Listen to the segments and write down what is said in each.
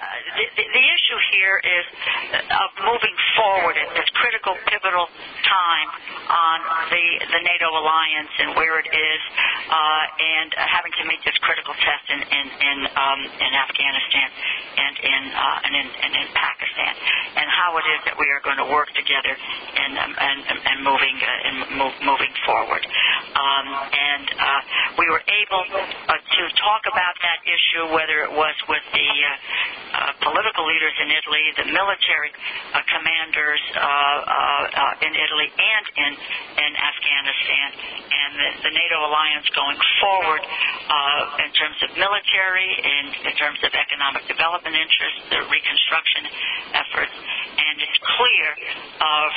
the issue here is of moving forward at this critical, pivotal time on the NATO alliance and where it is, and having to meet this critical test in Afghanistan and in Pakistan, and how it is that we are going to work together and moving forward. And we were able to talk about that issue, whether it was with the political leaders in Italy, the military commanders in Italy and in Afghanistan, and the NATO alliance going forward in terms of military, in terms of economic development interests, the reconstruction efforts. And it's clear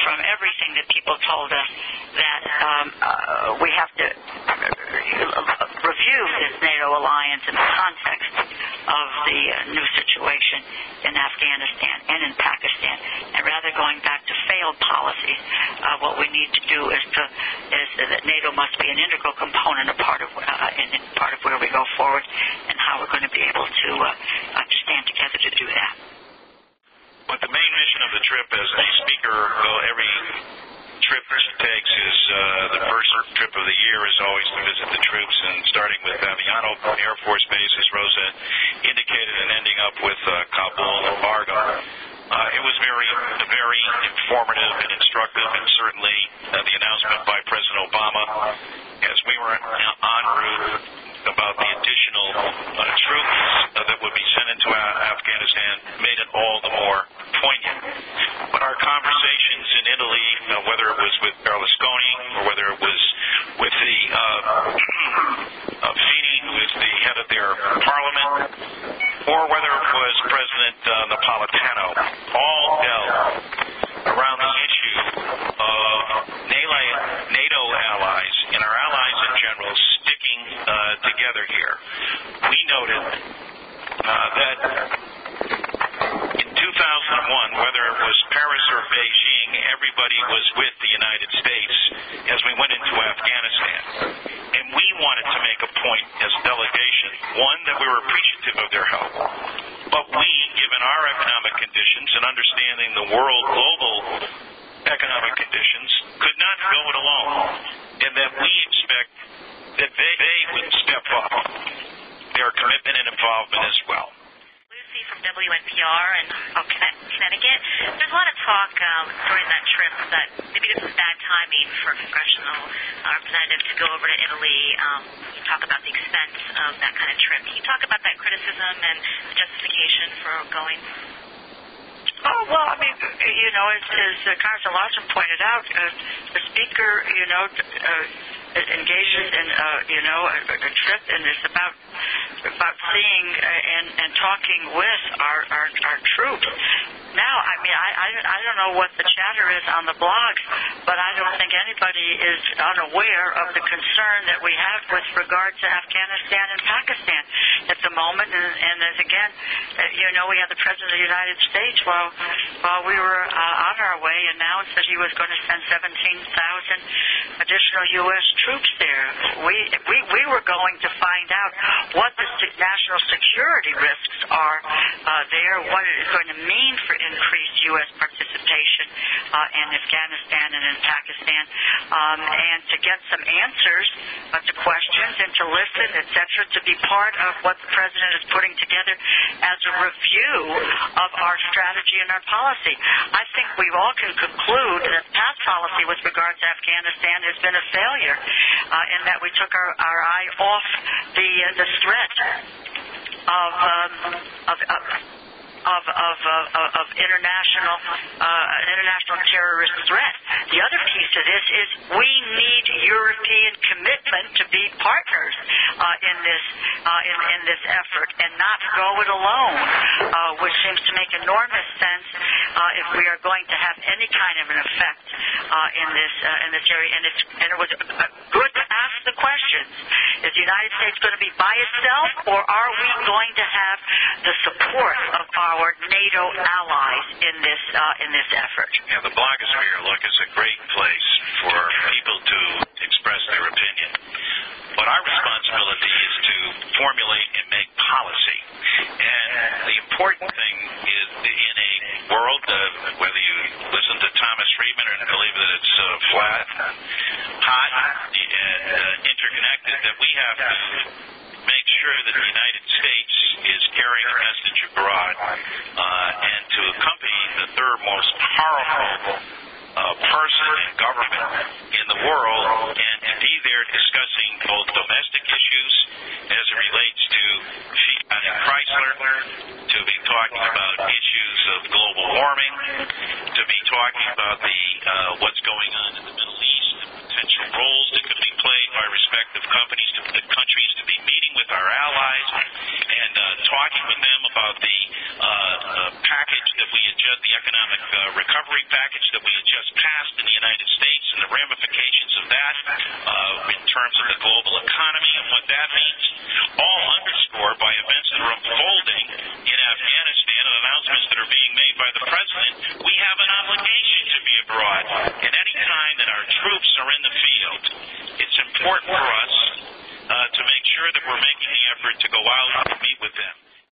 from everything that people told us that we have to review this NATO alliance in the context of the new situation in Afghanistan and in Pakistan, and rather going back to failed policies, what we need to do is that NATO must be an integral component, a part of where we go forward, and how we're going to be able to stand together to do that. But the main mission of the trip, as the speaker every trip takes, is the first trip of the year is always to visit the troops, and starting with Aviano Air Force Base, as Rosa indicated, and ending up with Kabul and Barga. It was very informative and instructive, and certainly the announcement by President Obama as we were en route about the additional troops that would be sent into Afghanistan made it all the more poignant. But our conversations in Italy, whether it was with Berlusconi or whether it was with the Fini, who is the head of their parliament, or whether it was President Napolitano, all dealt around the issue of NATO allies and our allies in general sticking together here. We noted that in 2001, whether it was Paris or Beijing, everybody was with the United States as we went into Afghanistan. And we wanted to make a point as a delegation, one, that we were appreciative of their help, but we, given our economic conditions and understanding the world global economic conditions, could not go it alone, and that we expect that they would step up their commitment and involvement as well. Lucy from WNPR in Connecticut. There's a lot of talk during that trip that maybe this was bad timing for a congressional representative to go over to Italy. You talk about the expense of that kind of trip. Can you talk about that criticism and the justification for going? Oh, well, I mean, as Congressman Larson pointed out, the Speaker, engages in, a trip, and it's about seeing and talking with our troops. Now, I mean, I don't know what the chatter is on the blogs, but I don't think anybody is unaware of the concern that we have with regard to Afghanistan and Pakistan at the moment. And as again, we had the President of the United States while we were on our way announced that he was going to send 17,000 additional U.S. troops there. We were going to find out what the national security risks are there, what it is going to mean for increased U.S. participation in Afghanistan and in Pakistan, and to get some answers to questions and to listen, etc., to be part of what the President is putting together as a review of our strategy and our policy. I think we all can conclude that past policy with regard to Afghanistan has been a failure in that we took our eye off the threat of international terrorist threat. The other piece of this is we need European commitment to be partners in this effort and not go it alone, which seems to make enormous sense if we are going to have any kind of an effect in this area. And it was good to ask the questions: is the United States going to be by itself, or are we going to have the support of our NATO allies in this effort? Yeah, the blogosphere, look, is a great place for people to express their opinion. but our responsibility is to formulate and make policy. And the important thing is in a world, whether you listen to Thomas Friedman and believe that it's flat, hot, and interconnected, that we have to make sure that the United States is carrying a message abroad and to accompany the third most powerful person in government in the world, and to be there discussing both domestic issues as it relates to Fiat and Chrysler, to be talking about issues of global warming, to be talking about what's going on in the Middle East, the potential roles that could be played by respective countries, to be meeting with our allies and talking with them about the package that we had just, the economic recovery package that we had just passed in the United States and the ramifications of that in terms of the global economy and what that means, all underscored by events that are unfolding in Afghanistan and announcements that are being made by the president. We have an obligation to be abroad. And any time that our troops are in the field, it's important for us to make sure that we're making the effort to go out and meet with them.